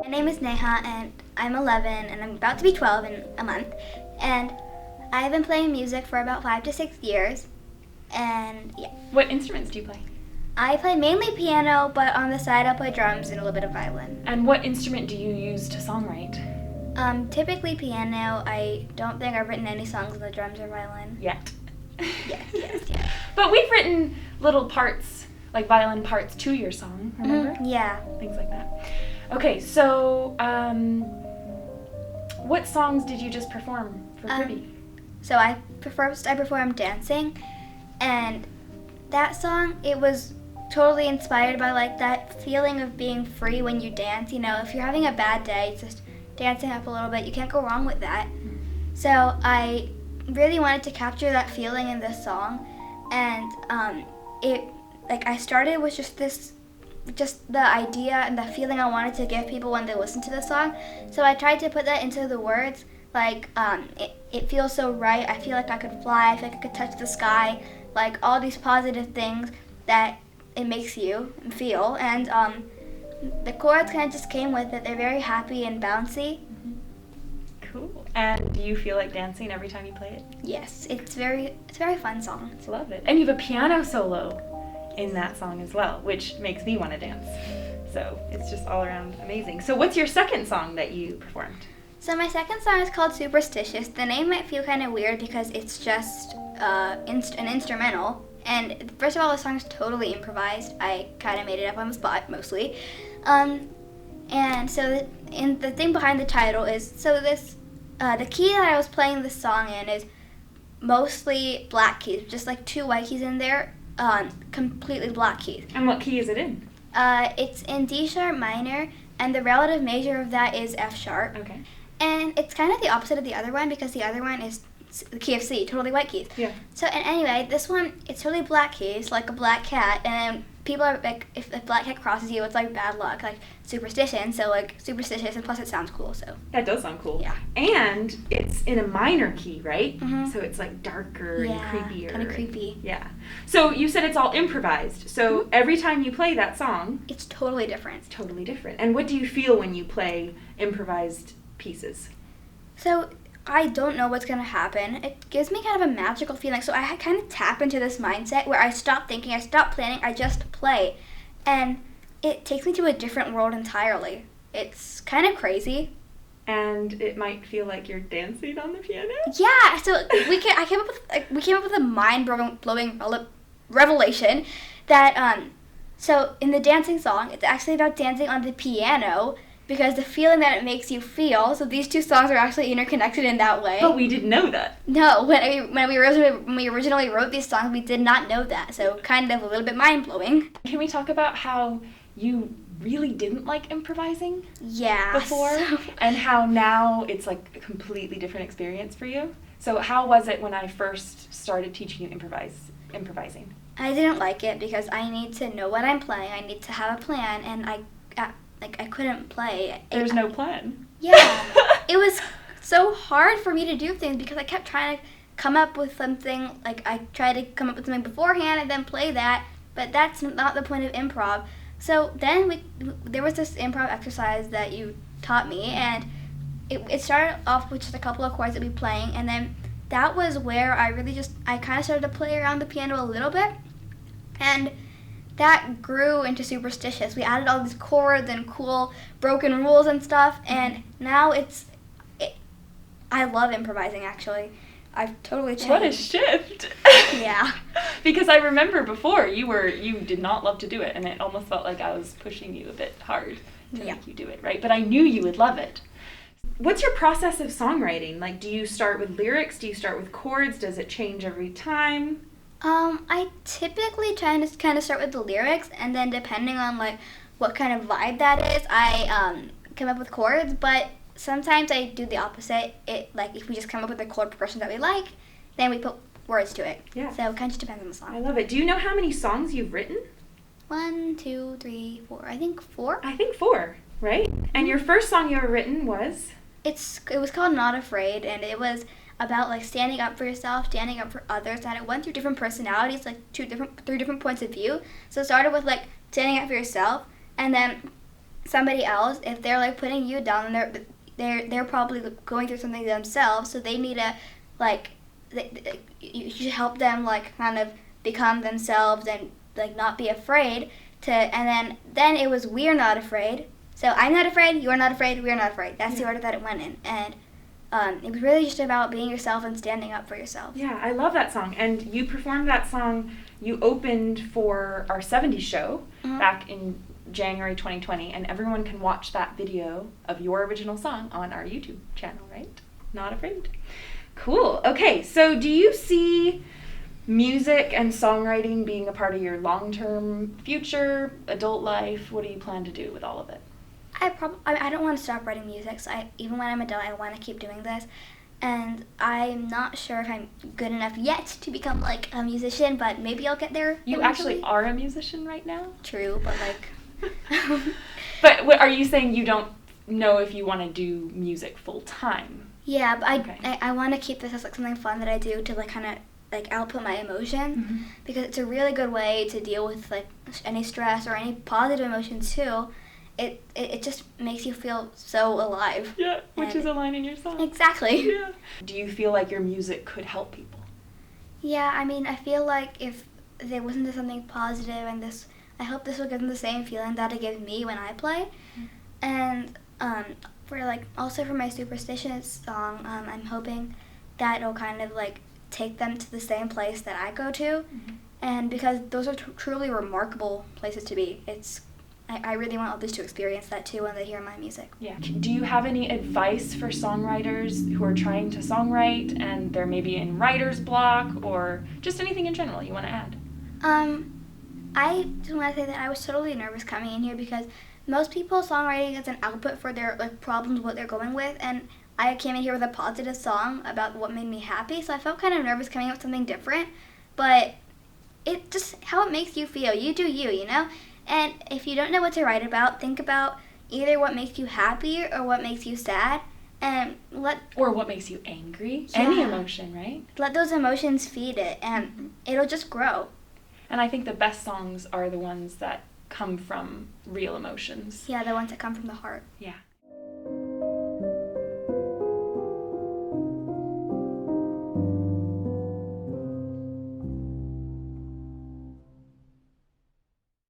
My name is Neha, and I'm 11, and I'm about to be 12 in a month. And I've been playing music for about 5 to 6 years, and yeah. What instruments do you play? I play mainly piano, but on the side I play drums and a little bit of violin. And what instrument do you use to songwrite? Typically piano. I don't think I've written any songs on the drums or violin. Yet. Yes. But we've written little parts, like violin parts to your song, remember? Mm-hmm. Yeah. Things like that. Okay, so what songs did you just perform for Privy? So I performed Dancing, and that song, it was totally inspired by like that feeling of being free when you dance. You know, if you're having a bad day, just dancing up a little bit, you can't go wrong with that. So I really wanted to capture that feeling in this song, and I started with just the idea and the feeling I wanted to give people when they listen to the song. So I tried to put that into the words, like it feels so right, I feel like I could fly, I feel like I could touch the sky, like all these positive things that it makes you feel. And the chords kind of just came with it. They're very happy and bouncy. Cool. And do you feel like dancing every time you play it? Yes, it's a very fun song. I love it. And you have a piano solo in that song as well, which makes me want to dance. So it's just all around amazing. So what's your second song that you performed? So my second song is called Superstitious. The name might feel kind of weird because it's just an instrumental. And first of all, the song is totally improvised. I kind of made it up on the spot, mostly. And so the thing behind the title is, the key that I was playing this song in is mostly black keys, just like 2 white keys in there, completely black keys. And what key is it in? It's in D sharp minor, and the relative major of that is F sharp. Okay. And it's kind of the opposite of the other one because the other one is the key of C, totally white keys. Yeah. So, and anyway, this one, it's totally black keys, like a black cat, and then people are like, if a black cat crosses you, it's like bad luck, like superstition, so like superstitious, and plus it sounds cool, so. That does sound cool. Yeah. And it's in a minor key, right? Mm-hmm. So it's like darker and creepier. Kind of creepy. Yeah. So you said it's all improvised. So every time you play that song, it's totally different. It's totally different. And what do you feel when you play improvised pieces? So I don't know what's going to happen. It gives me kind of a magical feeling. So I kind of tap into this mindset where I stop thinking, I stop planning, I just play. And it takes me to a different world entirely. It's kind of crazy. And it might feel like you're dancing on the piano? Yeah, so we came up with a mind-blowing revelation that so in the dancing song, it's actually about dancing on the piano, because the feeling that it makes you feel. So these 2 songs are actually interconnected in that way. But we didn't know that. No, when we originally wrote these songs, we did not know that. So kind of a little bit mind blowing. Can we talk about how you really didn't like improvising? Yeah. Before, and how now it's like a completely different experience for you. So how was it when I first started teaching you improvising? I didn't like it because I need to know what I'm playing. I need to have a plan, and I couldn't play. There's no plan. Yeah. It was so hard for me to do things because I kept trying to come up with something. Like, I tried to come up with something beforehand and then play that, but that's not the point of improv. So then there was this improv exercise that you taught me, and it started off with just a couple of chords that we were playing, and then that was where I kind of started to play around the piano a little bit, and that grew into Superstitious. We added all these chords and cool broken rules and stuff, and now I love improvising, actually. I've totally changed. What a shift. Yeah. Because I remember before you did not love to do it, and it almost felt like I was pushing you a bit hard to make you do it, right? But I knew you would love it. What's your process of songwriting? Like, do you start with lyrics? Do you start with chords? Does it change every time? I typically try to kind of start with the lyrics, and then depending on like what kind of vibe that is, I come up with chords. But sometimes I do the opposite. If we just come up with a chord progression that we like, then we put words to it. Yeah. So it kind of just depends on the song. I love it. Do you know how many songs you've written? 1, 2, 3, 4. I think 4. I think 4, right? And your first song you ever written was? It was called Not Afraid, and it was about like standing up for yourself, standing up for others, and it went through different personalities, like 3 different points of view. So it started with like standing up for yourself, and then somebody else, if they're like putting you down, and they're probably going through something themselves, so they need to like you should help them like kind of become themselves and like not be afraid to. And then it was we're not afraid. So I'm not afraid, you're not afraid, we're not afraid. That's the order that it went in. And it was really just about being yourself and standing up for yourself. Yeah, I love that song. And you performed that song, you opened for our 70s show back in January 2020, and everyone can watch that video of your original song on our YouTube channel, right? Not Afraid. Cool. Okay, so do you see music and songwriting being a part of your long-term future, adult life? What do you plan to do with all of it? I don't want to stop writing music, so even when I'm adult, I want to keep doing this. And I'm not sure if I'm good enough yet to become like a musician, but maybe I'll get there. You actually are a musician right now? True, but like... But what, are you saying you don't know if you want to do music full-time? Yeah, but I want to keep this as like something fun that I do to like kind of like output my emotion, because it's a really good way to deal with like any stress or any positive emotions too. It just makes you feel so alive. Yeah, which is a line in your song. Exactly. Yeah. Do you feel like your music could help people? Yeah, I mean, I feel like if they listen to something positive and I hope this will give them the same feeling that it gives me when I play. And for like also for my Superstitious song, I'm hoping that it'll kind of like take them to the same place that I go to, and because those are truly remarkable places to be. I really want others to experience that too when they hear my music. Yeah. Do you have any advice for songwriters who are trying to songwrite and they're maybe in writer's block, or just anything in general you want to add? I just want to say that I was totally nervous coming in here, because most people songwriting is an output for their like problems, what they're going with, and I came in here with a positive song about what made me happy, so I felt kind of nervous coming up with something different, but it just how it makes you feel. You do you, you know? And if you don't know what to write about, think about either what makes you happy or what makes you sad, and or what makes you angry. Yeah. Any emotion, right? Let those emotions feed it, and it'll just grow. And I think the best songs are the ones that come from real emotions. Yeah, the ones that come from the heart. Yeah.